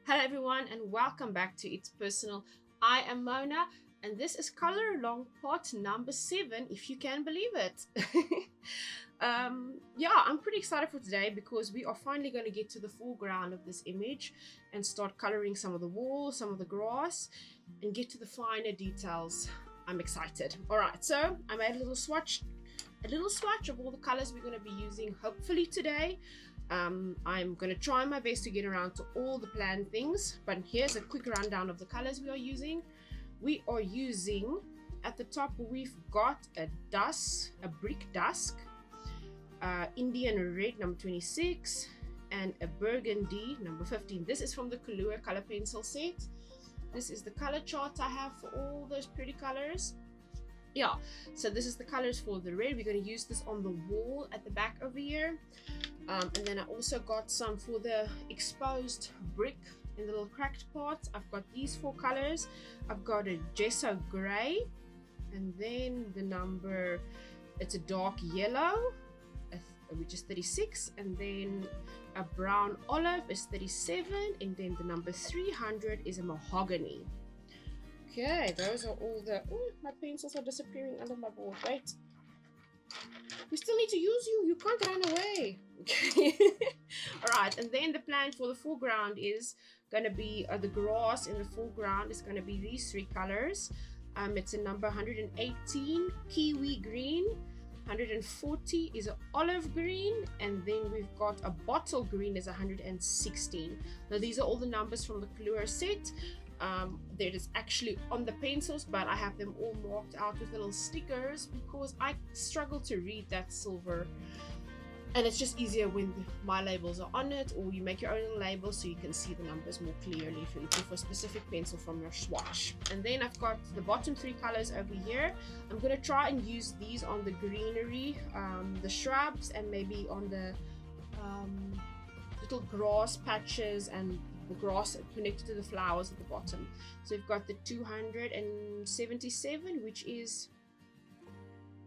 Hello everyone and welcome back to It's Personal. I am Mona and this is Color Along part number 7, if you can believe it. Yeah, I'm pretty excited for today because we are finally going to get to the foreground of this image and start coloring some of the walls, some of the grass, and get to the finer details. I'm excited. Alright, so I made a little swatch of all the colors we're going to be using hopefully today. I'm going to try my best to get around to all the planned things, but here's a quick rundown of the colors we are using. We are using, at the top we've got a brick dusk, Indian red number 26, and a burgundy number 15. This is from the Kalour color pencil set. This is the color chart I have for all those pretty colors. Yeah, so this is the colors for the red. We're going to use this on the wall at the back over here. And then I also got some for the exposed brick in the little cracked parts. I've got these 4 colors. I've got a gesso gray, and then the number, it's a dark yellow, which is 36, and then a brown olive is 37, and then the number 300 is a mahogany. Okay, those are all the... Oh, my pencils are disappearing under my board. Wait. We still need to use you. You can't run away. Okay. Alright, and then the plan for the foreground is going to be the grass in the foreground is going to be these 3 colors. It's a number 118, kiwi green. 140 is an olive green, and then we've got a bottle green is 116. Now these are all the numbers from the Kalour set. That is actually on the pencils, but I have them all marked out with little stickers because I struggle to read that silver, and it's just easier when my labels are on it, or you make your own little label so you can see the numbers more clearly if you're looking for a specific pencil from your swatch. And then I've got the bottom 3 colors over here. I'm going to try and use these on the greenery, the shrubs, and maybe on the little grass patches and the grass connected to the flowers at the bottom. So we've got the 277, which is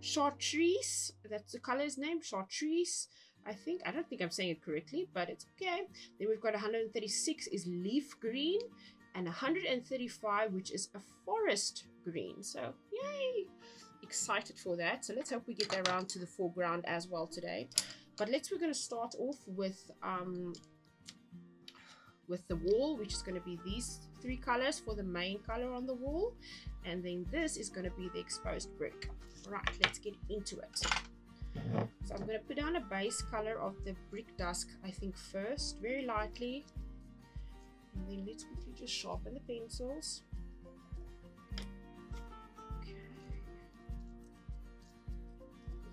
chartreuse. That's the color's name, chartreuse. I don't think I'm saying it correctly, but it's okay. Then we've got 136 is leaf green, and 135, which is a forest green. So yay, excited for that. So let's hope we get around to the foreground as well today. But we're going to start off with the wall, which is going to be these 3 colors for the main color on the wall, and then this is going to be the exposed brick. Right, let's get into it. So I'm going to put down a base color of the brick dusk, I think, first, very lightly, and then let's quickly just sharpen the pencils. Okay,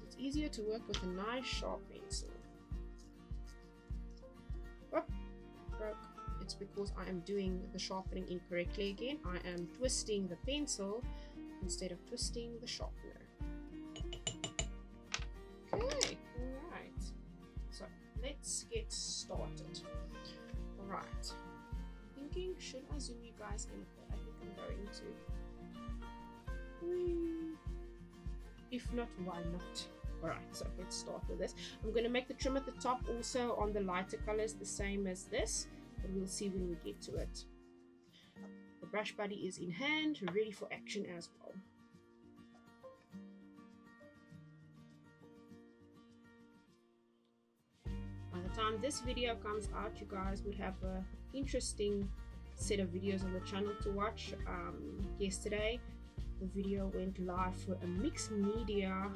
it's easier to work with a nice sharp pencil. Oh, broke. It's because I am doing the sharpening incorrectly again. I am twisting the pencil instead of twisting the sharpener. Okay, alright. So let's get started. Alright. Thinking, should I zoom you guys in? I think I'm going to. If not, why not? Alright, so let's start with this. I'm going to make the trim at the top also on the lighter colors the same as this, but we'll see when we get to it. The brush buddy is in hand, ready for action as well. By the time this video comes out, you guys would have an interesting set of videos on the channel to watch. Yesterday, the video went live for a mixed media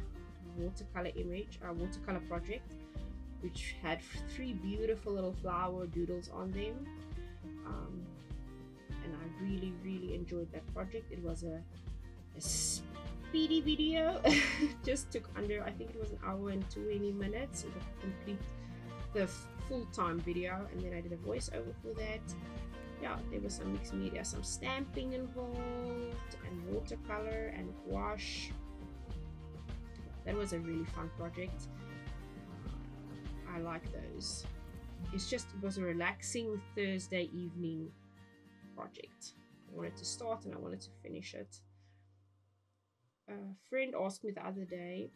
watercolor project, which had 3 beautiful little flower doodles on them, and I really enjoyed that project. It was a speedy video. Just took under, I think it was 1 hour and 20 minutes to complete the full-time video, and then I did a voiceover for that. Yeah, there was some mixed media, some stamping involved, and watercolor and gouache. That was a really fun project. I like those. It was a relaxing Thursday evening project. I wanted to start and I wanted to finish it. A friend asked me the other day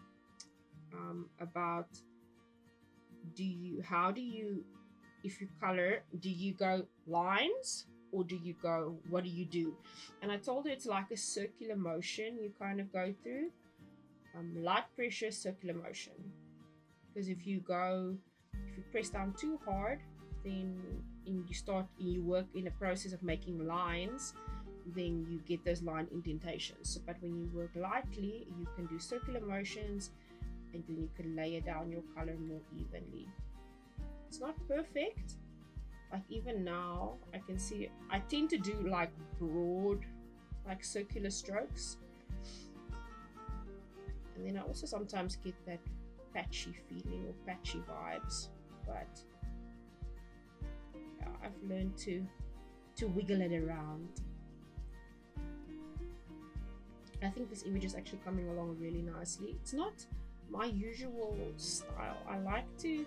about how do you if you color, do you go lines or do you go, what do you do? And I told her it's like a circular motion you kind of go through, light pressure circular motion. Because if you press down too hard, then you work in a process of making lines, then you get those line indentations. But when you work lightly, you can do circular motions, and then you can layer down your color more evenly. It's not perfect. Like even now, I can see I tend to do like broad, like circular strokes. And then I also sometimes get that patchy feeling or patchy vibes. But yeah, I've learned to wiggle it around. I think this image is actually coming along really nicely. It's not my usual style. I like to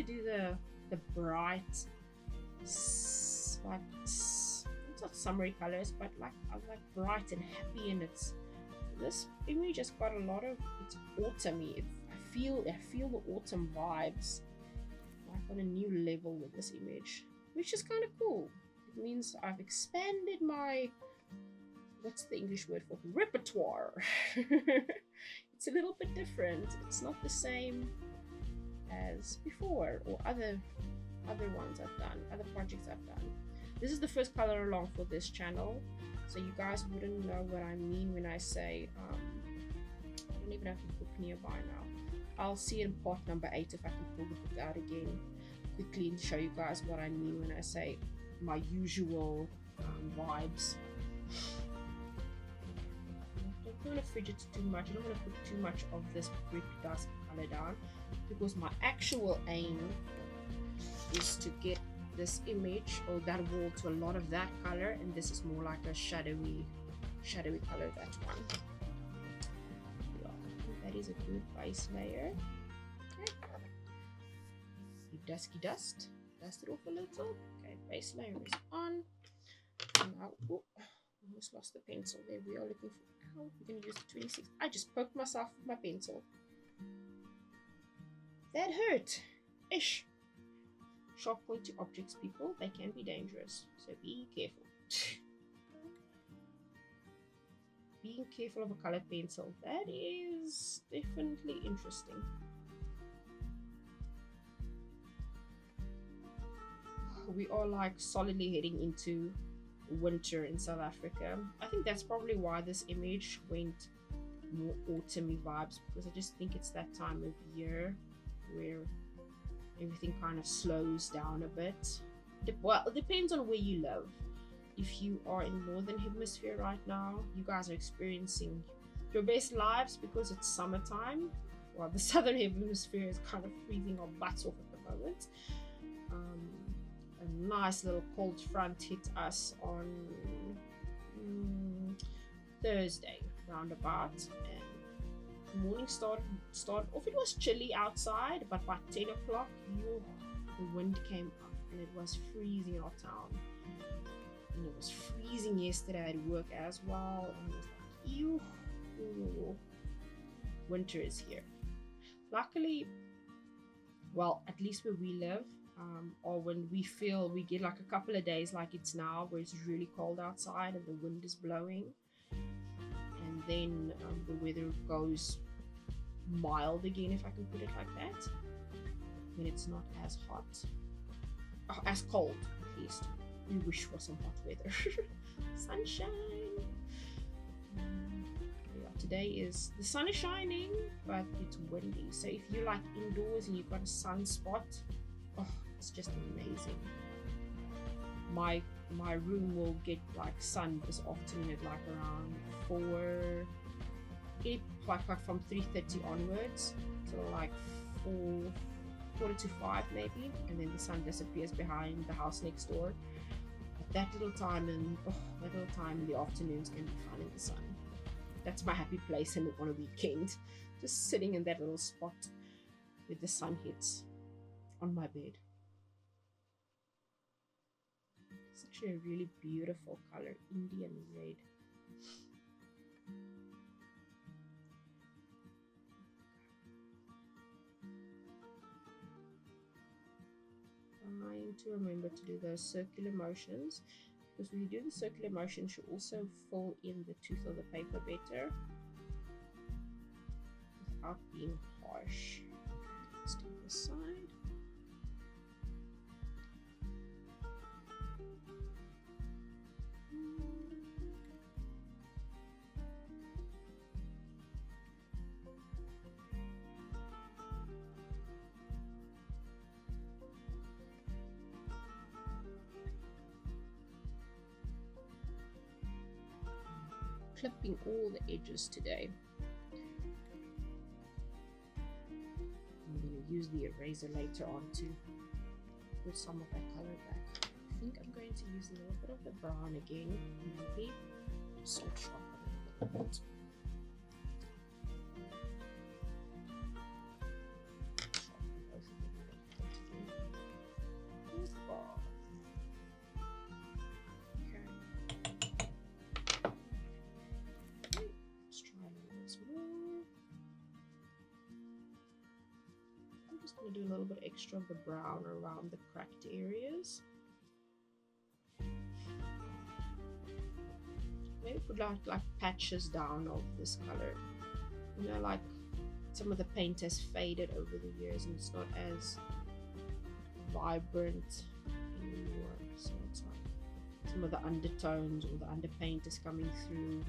do the bright, like it's not summery colors, but I like bright and happy, and this image has got a lot of, it's autumny. I feel the autumn vibes, like on a new level with this image, which is kind of cool. It means I've expanded my, what's the English word for repertoire? It's a little bit different. It's not the same as before or other ones I've done, other projects I've done. This is the first color along for this channel, so you guys wouldn't know what I mean when I say I don't even have the book nearby now. I'll see in part number 8 if I can pull the book out again quickly and show you guys what I mean when I say my usual vibes. I don't want to fidget too much. I don't want to put too much of this brick dust color down, because my actual aim is to get this image or that wall to a lot of that color, and this is more like a shadowy color, that one. Yeah, I think that is a good base layer. Okay. Dusky dust it off a little. Okay, base layer is on. And now, oh, almost lost the pencil. There we are looking for. Oh, we're going to use the 26. I just poked myself with my pencil. That hurt. Ish. Sharp pointy objects, people, they can be dangerous. So be careful. Being careful of a colored pencil. That is definitely interesting. We are like solidly heading into winter in South Africa. I think that's probably why this image went more autumny vibes, because I just think it's that time of year where everything kind of slows down a bit. Well, it depends on where you live. If you are in northern hemisphere right now, you guys are experiencing your best lives because it's summertime, while the southern hemisphere is kind of freezing our butts off at the moment. A nice little cold front hit us on Thursday roundabout, and the morning started off. It was chilly outside, but by 10 o'clock the wind came up and it was freezing in our town, and it was freezing yesterday at work as well, and it was like, ew, winter is here. Luckily, well, at least where we live, or when we get like a couple of days like it's now, where it's really cold outside and the wind is blowing, and then the weather goes mild again, if I can put it like that, when it's not as hot, as cold at least. We wish for some hot weather. Sunshine. Yeah, today is, the sun is shining, but it's windy, so if you're like indoors and you've got a sunspot, oh, it's just amazing. My room will get like sun this afternoon at like around 4, like from 3:30 onwards, so like 4 to 5 maybe, and then the sun disappears behind the house next door. But that little time in the afternoons can be fun in the sun. That's my happy place on a weekend, just sitting in that little spot where the sun hits on my bed. It's actually a really beautiful color, Indian red. I important to remember to do those circular motions, because when you do the circular motions, you also fill in the tooth of the paper better without being harsh. Let's do this side. Clipping all the edges today. I'm going to use the eraser later on to put some of that color back. I think I'm going to use a little bit of the brown again, maybe switch off a little bit. I'm going to do a little bit extra of the brown around the cracked areas. Maybe put like patches down of this color. You know, like some of the paint has faded over the years and it's not as vibrant anymore. So it's like some of the undertones or the underpaint is coming through.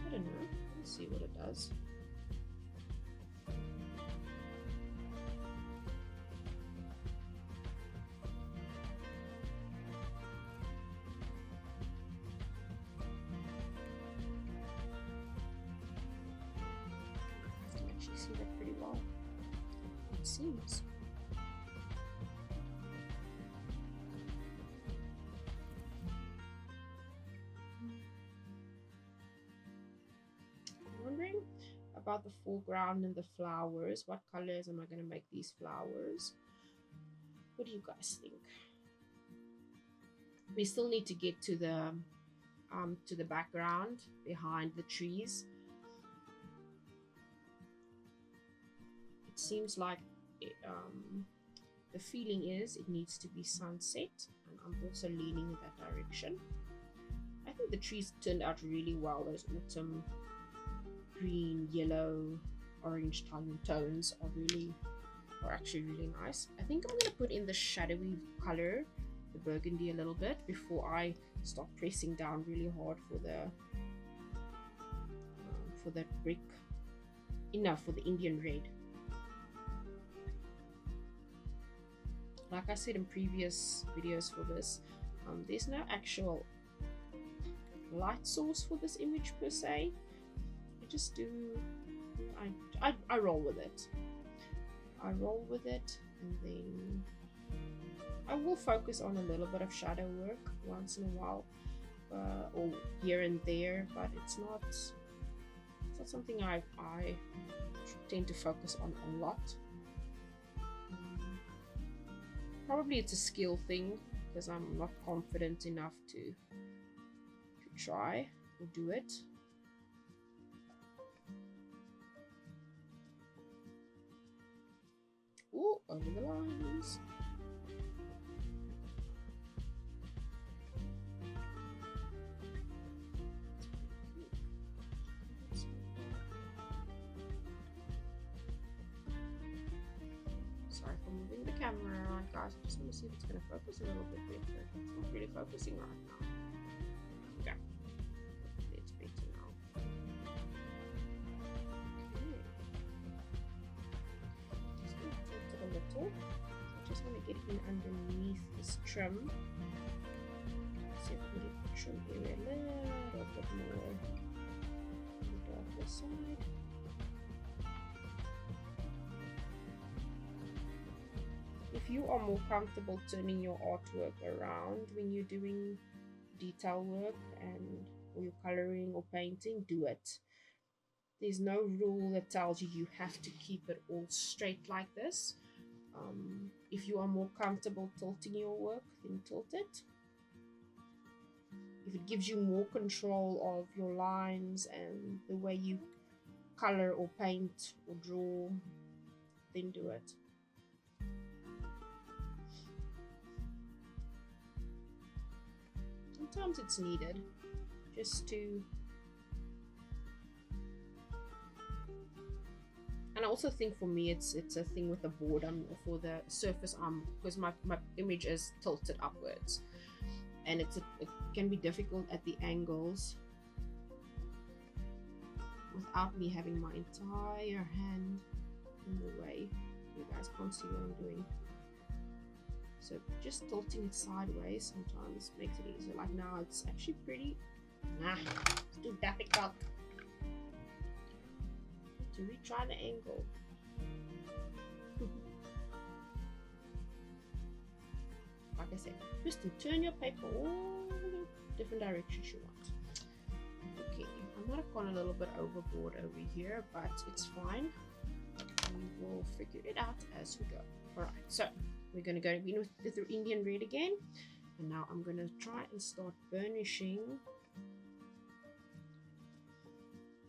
I don't know. Let's see what it does. See that pretty well, it seems. I'm wondering about the foreground and the flowers. What colors am I going to make these flowers? What do you guys think? We still need to get to the background behind the trees. Seems like the feeling is it needs to be sunset, and I'm also leaning in that direction. I think the trees turned out really well. Those autumn green, yellow, orange tones are actually really nice. I think I'm going to put in the shadowy color, the burgundy, a little bit before I start pressing down really hard for the brick. Enough for the Indian red. Like I said in previous videos for this, there's no actual light source for this image per se. I just do, I roll with it. I roll with it, and then I will focus on a little bit of shadow work once in a while, or here and there, but it's not something I tend to focus on a lot. Probably it's a skill thing because I'm not confident enough to try or do it. Ooh, over the lines. Sorry for moving the camera around, guys. I just want to see if it's going to focus a little bit better. It's not really focusing right now. Okay. It's better now. Okay. Just going to tilt it a little. I just want to get in underneath this trim. See if we can get the trim area a little bit more on the darker side. If you are more comfortable turning your artwork around when you're doing detail work or you're coloring or painting, do it. There's no rule that tells you have to keep it all straight like this. If you are more comfortable tilting your work, then tilt it. If it gives you more control of your lines and the way you color or paint or draw, then do it. sometimes it's needed just to. And I also think for me it's a thing with the board for the surface because my image is tilted upwards, and it can be difficult at the angles without me having my entire hand in the way. You guys can't see what I'm doing. So just tilting it sideways sometimes makes it easier. Like now it's actually pretty, it's too difficult to retry the angle. Like I said, twist and turn your paper all the different directions you want. Okay, I might have gone a little bit overboard over here, but it's fine. We will figure it out as we go. Alright, so we're going to go in with the Indian red again. And now I'm going to try and start burnishing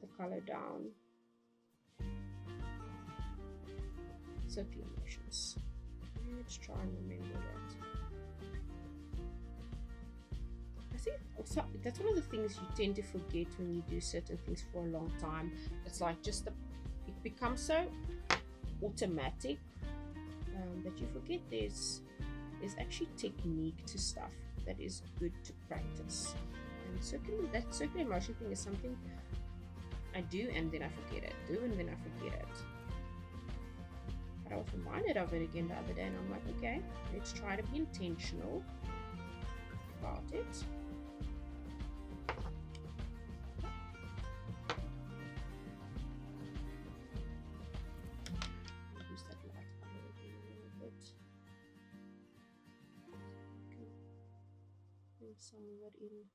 the color down. Circular motions. Let's try and remember that. I think also that's one of the things you tend to forget when you do certain things for a long time. It's like just it becomes so automatic that you forget there's actually technique to stuff that is good to practice. And that circular motion thing is something I do and then I forget it. Do and then I forget it. But I was reminded of it again the other day, and I'm like, okay, let's try to be intentional about it. Use that light color again a little bit. Bring some of it in.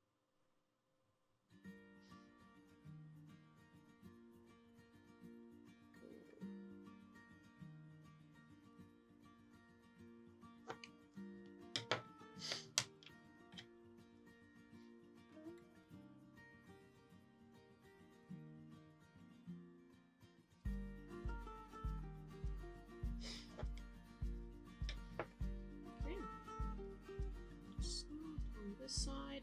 This side,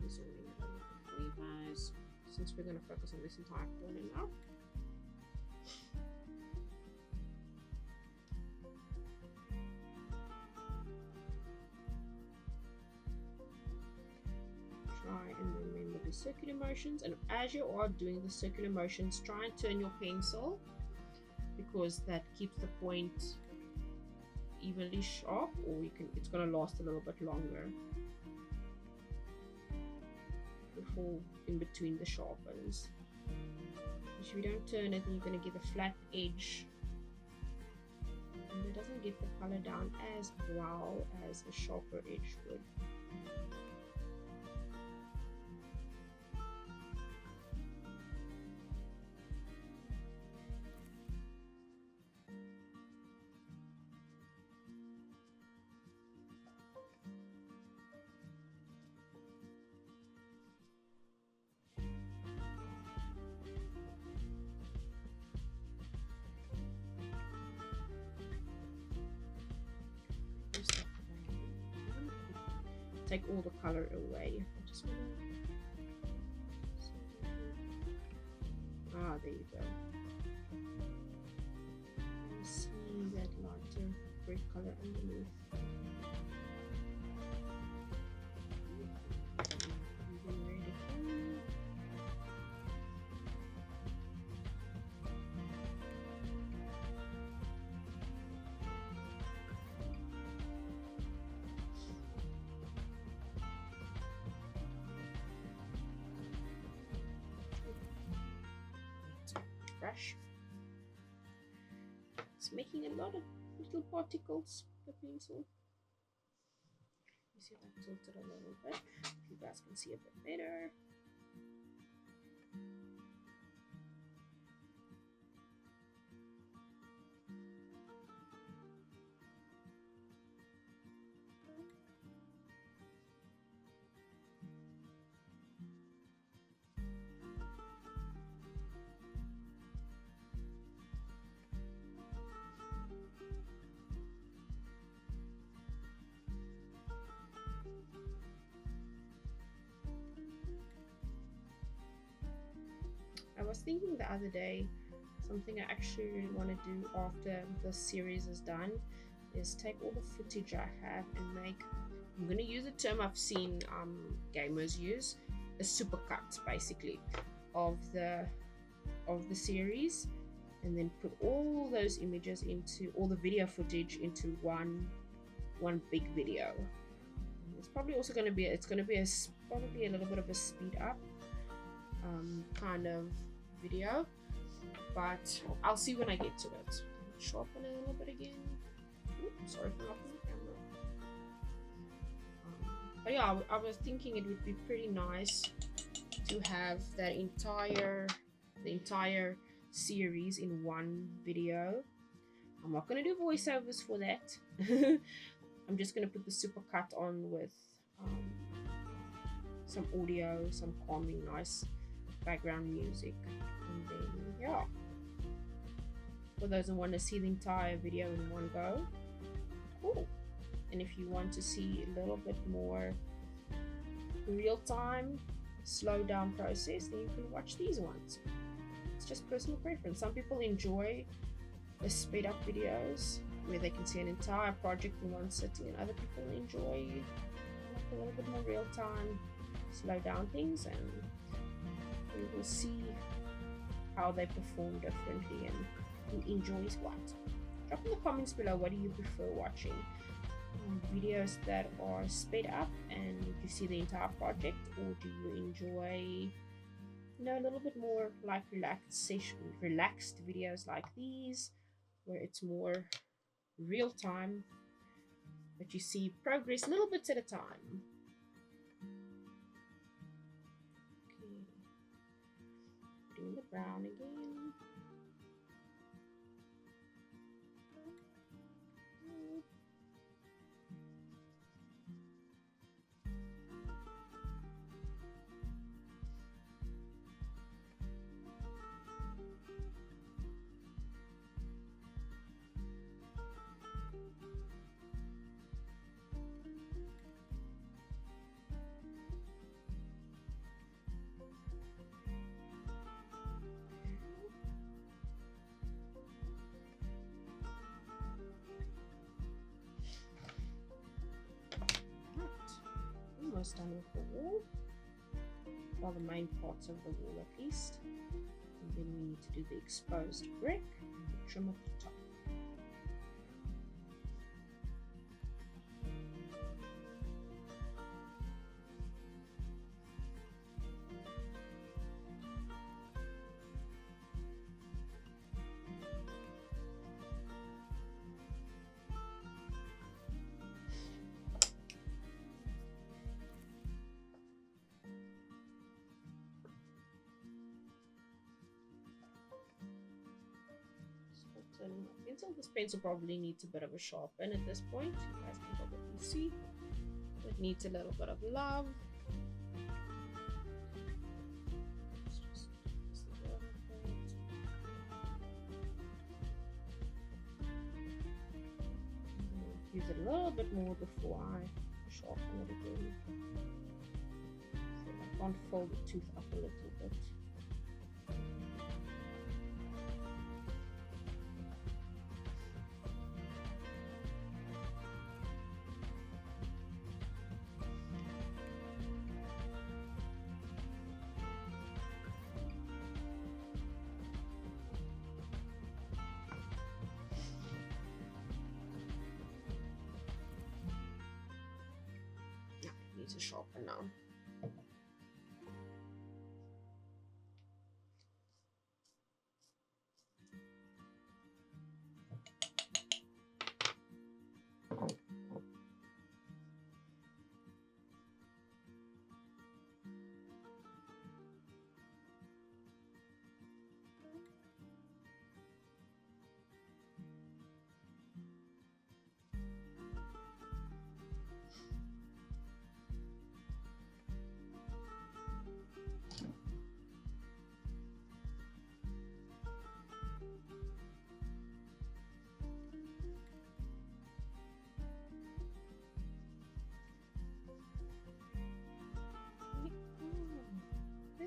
zooming it over for you guys, since we're going to focus on this entire corner now. Try and remember the circular motions, and as you are doing the circular motions, try and turn your pencil, because that keeps the point evenly sharp, or it's going to last a little bit longer before in between the sharpens. If you don't turn it, then you're going to get a flat edge, and it doesn't get the color down as well as a sharper edge would. Take all the color away. I just want to. There you go. You see that lighter red color underneath. Brush. It's making a lot of little particles, the pencil. You see that tilted a little bit, if you guys can see a bit better. was thinking the other day, something I actually really want to do after this series is done is take all the footage I have and make, I'm going to use a term I've seen gamers use, a supercut basically of the series, and then put all those images into, all the video footage into one big video. It's probably also going to be, probably a little bit of a speed up kind of video, but I'll see when I get to it. Sharpen it a little bit again. Oops, sorry for knocking the camera. But yeah, I was thinking it would be pretty nice to have that the entire series in one video. I'm not going to do voiceovers for that. I'm just going to put the supercut on with some audio, some calming, nice background music, and then yeah, for those who want to see the entire video in one go, cool. And if you want to see a little bit more real-time, slow down process, then you can watch these ones. It's just personal preference. Some people enjoy the speed up videos where they can see an entire project in one sitting, and other people enjoy like a little bit more real-time, slow down things, and we will see how they perform differently and who enjoys what. Drop in the comments below, what do you prefer watching? Videos that are sped up and you see the entire project, or do you enjoy, you know, a little bit more like relaxed videos like these, where it's more real time, but you see progress little bits at a time. Okay, putting the brown again. Almost done with the wall, well, the main parts of the wall at least, and then we need to do the exposed brick and the trim of the top. This pencil probably needs a bit of a sharpen at this point. You guys can probably see it needs a little bit of love. Use it a little bit more before I sharpen it again. So I can't fold the tooth up a little bit. To sharpen now.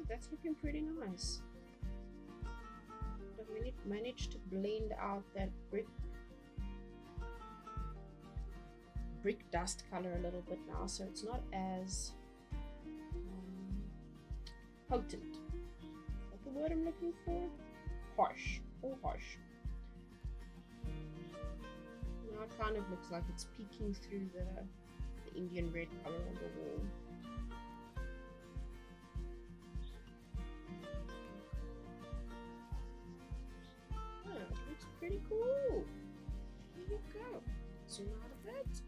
That's looking pretty nice. I've managed to blend out that brick dust color a little bit now, so it's not as potent. Is that the word I'm looking for? Harsh. Or harsh. Now it kind of looks like it's peeking through the Indian red color on the wall. Oh, it looks pretty cool. There you go. Zoom out a bit.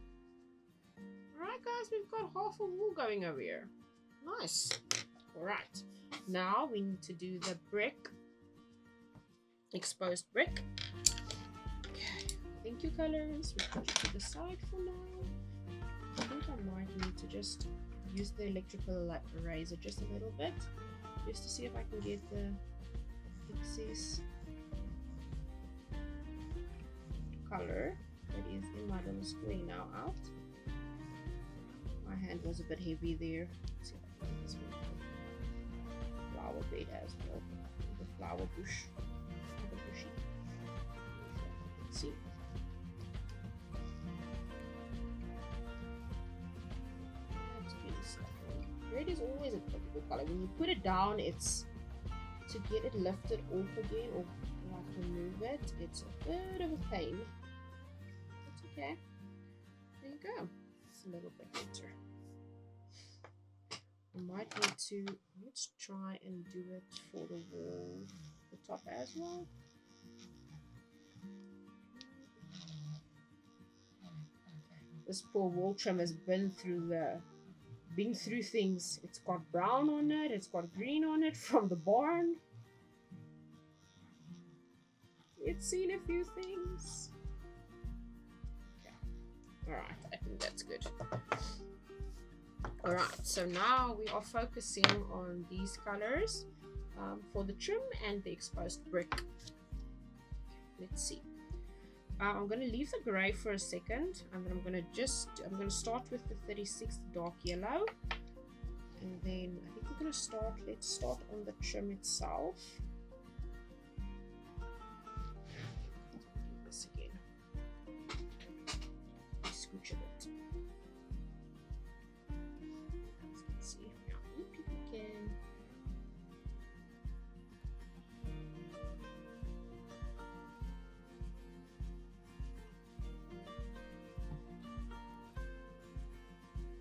Alright guys, we've got half a wall going over here. Nice. Alright. Now we need to do the brick. Exposed brick. Okay. Thank you, colors. We'll put it to the side for now. I think I might need to just use the electrical eraser just a little bit, just to see if I can get the excess color that is in my little square now out. My hand was a bit heavy there. Let's see if I can get this one. Flower bed as well. The flower bush. The bushy. Let's see. That's pretty stuff. Red is always a difficult color. When you put it down, it's to get it lifted off again or like remove it. It's a bit of a pain. That's okay. There you go. A little bit better. I might need to, let's try and do it for the wall, the top as well. This poor wall trim has been through things. It's got brown on it, it's got green on it from the barn. It's seen a few things. Alright, I think that's good. Alright, so now we are focusing on these colors for the trim and the exposed brick. Let's see. I'm going to leave the grey for a second, and then I'm going to start with the 36 dark yellow, and then I think we're going to let's start on the trim itself. Do this again. Scooch a bit. Let's see how many people can.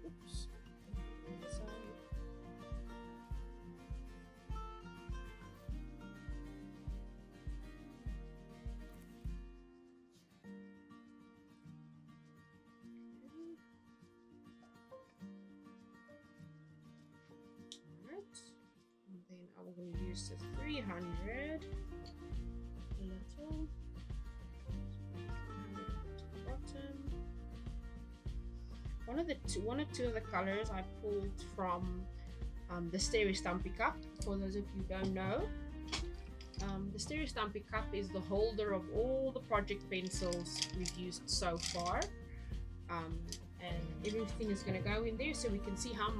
Oops. Sorry. And then I'm going to use the 300 little to the bottom. One or two of the colors I pulled from the Stereo Stampy Cup. For those of you who don't know, the Stereo Stampy Cup is the holder of all the project pencils we've used so far. And everything is going to go in there, so we can see how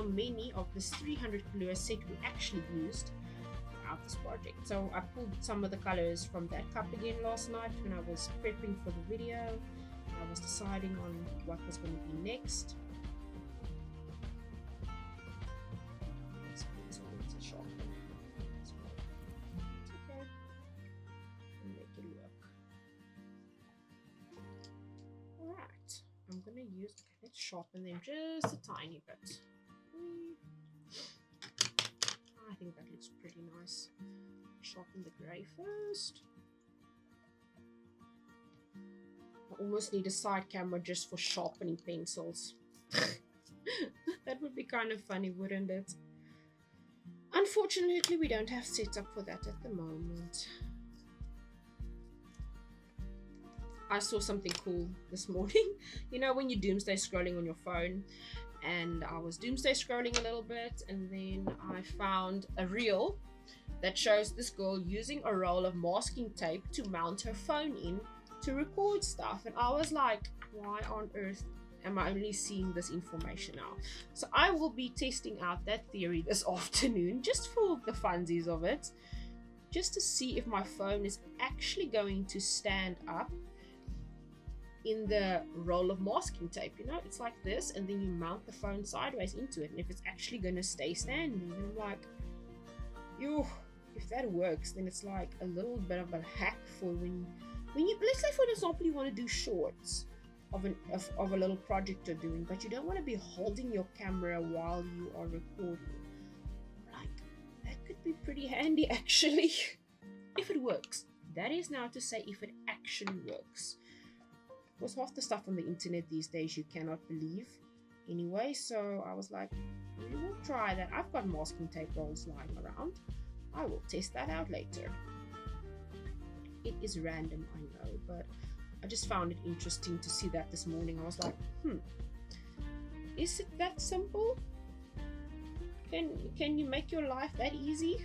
many of this 300 Kalour set we actually used throughout this project. So I pulled some of the colors from that cup again last night when I was prepping for the video. I was deciding on what was going to be next. This one needs a sharpen. It's okay. And make it work. Alright. I'm going to use, let's sharpen them just a tiny bit. I think that looks pretty nice. Sharpen the grey first. I almost need a side camera just for sharpening pencils. That would be kind of funny, wouldn't it? Unfortunately, we don't have setup for that at the moment. I saw something cool this morning. You know when you doomsday scrolling on your phone, and I was doomsday scrolling a little bit, and then I found a reel that shows this girl using a roll of masking tape to mount her phone in to record stuff, and I was like, why on earth am I only seeing this information now? So I will be testing out that theory this afternoon, just for the funsies of it, just to see if my phone is actually going to stand up in the roll of masking tape. You know, it's like this, and then you mount the phone sideways into it, and if it's actually going to stay standing. And I'm like, yo, if that works, then it's like a little bit of a hack for when you, let's say for example, you want to do shorts of a little project you're doing, but you don't want to be holding your camera while you are recording. Like, that could be pretty handy actually, if it works. That is now to say if it actually works. Because half the stuff on the internet these days you cannot believe anyway, so I was like, we will try that. I've got masking tape rolls lying around. I will test that out later. It is random, I know, but I just found it interesting to see that this morning. I was like, is it that simple? Can you make your life that easy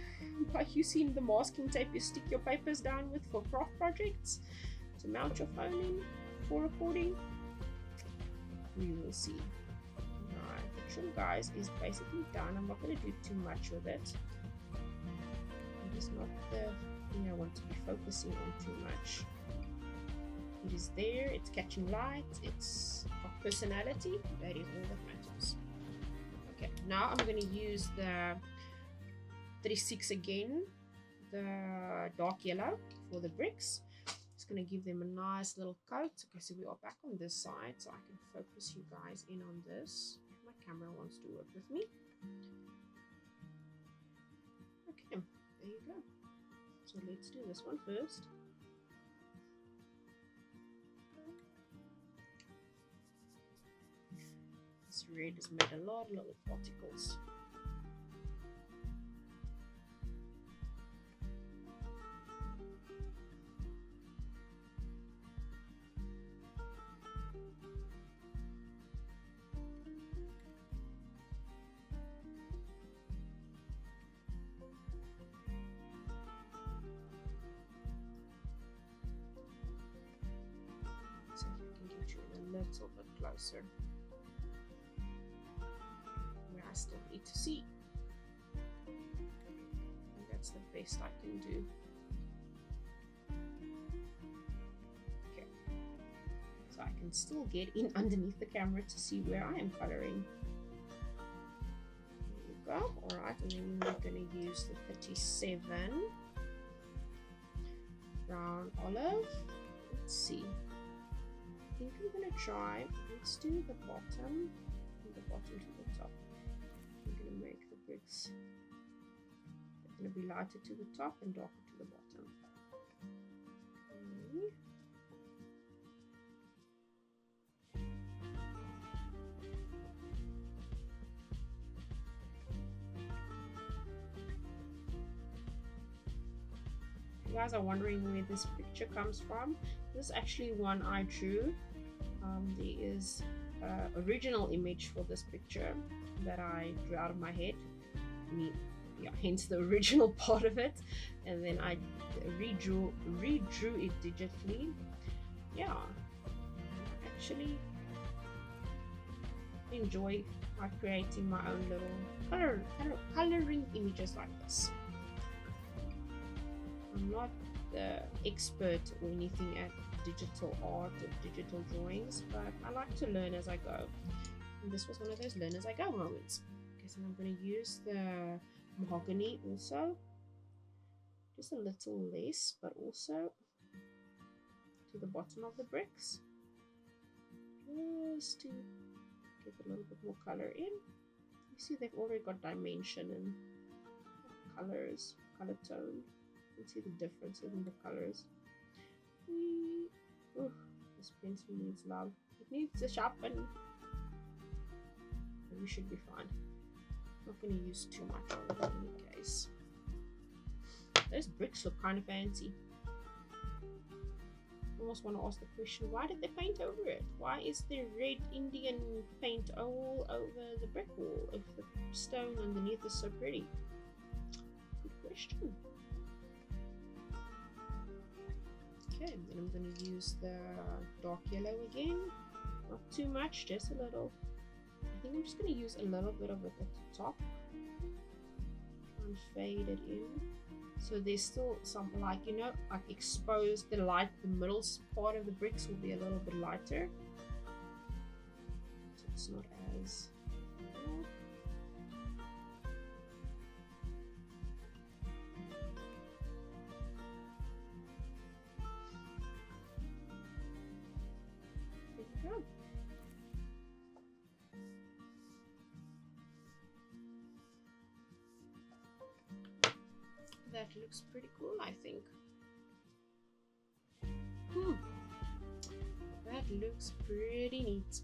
by using the masking tape you stick your papers down with for craft projects to mount your phone in for recording? We will see. Alright, the trim, guys, is basically done. I'm not going to do too much with it. It is not the thing I want to be focusing on too much. It is there, it's catching light, it's got personality. That is all that matters. Okay, now I'm going to use the 36 again, the dark yellow for the bricks. Just going to give them a nice little coat. Okay, so we are back on this side, so I can focus you guys in on this if my camera wants to work with me. Okay, there you go. So let's do this one first. This red has made a lot of little particles. So I can get you a little bit closer. I still need to see. And that's the best I can do. Okay, so I can still get in underneath the camera to see where I am coloring. There you go. Alright, and then we're going to use the 37 brown olive. Let's see. I think we're going to try, let's do the bottom, from the bottom to the top. I'm going to make the bricks, they're going to be lighter to the top and darker to the bottom. Okay. If you guys are wondering where this picture comes from, this is actually one I drew. There is an original image for this picture that I drew out of my head, hence the original part of it, and then I redrew it digitally. Yeah, I actually enjoy creating my own little coloring images like this. I'm not the expert or anything at digital art or digital drawings, but I like to learn as I go. And this was one of those learn as I go moments. Okay, so I'm going to use the mahogany also, just a little less, but also to the bottom of the bricks, just to get a little bit more color in. You see they've already got dimension and colors, color tone. You can see the difference in the colors. This pencil needs love. It needs to sharpen. We should be fine. Not going to use too much of it in any case. Those bricks look kind of fancy. I almost want to ask the question, why did they paint over it? Why is there red Indian paint all over the brick wall if the stone underneath is so pretty? Good question. Okay, then I'm going to use the dark yellow again. Not too much, just a little. I think I'm just going to use a little bit of it at the top. Try unfaded in. So there's still some, like, you know, like exposed, the light, the middle part of the bricks will be a little bit lighter. So it's not as... That looks pretty cool, I think. That looks pretty neat.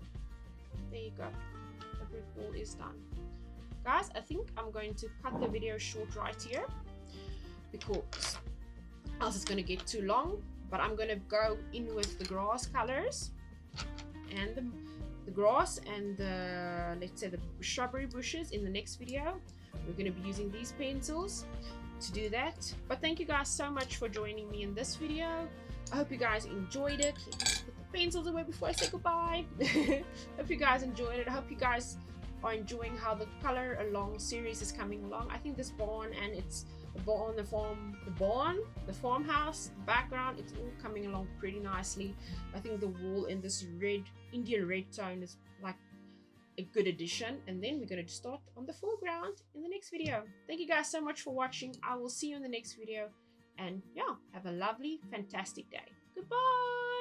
There you go. The brick wall is done. Guys, I think I'm going to cut the video short right here because else it's going to get too long. But I'm going to go in with the grass colors and the grass and the, let's say, the shrubbery bushes in the next video. We're going to be using these pencils to do that. But thank you guys so much for joining me in this video. I hope you guys enjoyed it. Let's put the pencils away before I say goodbye. Hope you guys enjoyed it. I hope you guys are enjoying how the color along series is coming along. I think this barn and it's the barn, the farmhouse, the background, it's all coming along pretty nicely. I think the wall in this red, Indian red tone is like a good addition. And then we're going to start on the foreground in the next video. Thank you guys so much for watching. I will see you in the next video, and yeah, have a lovely, fantastic day. Goodbye.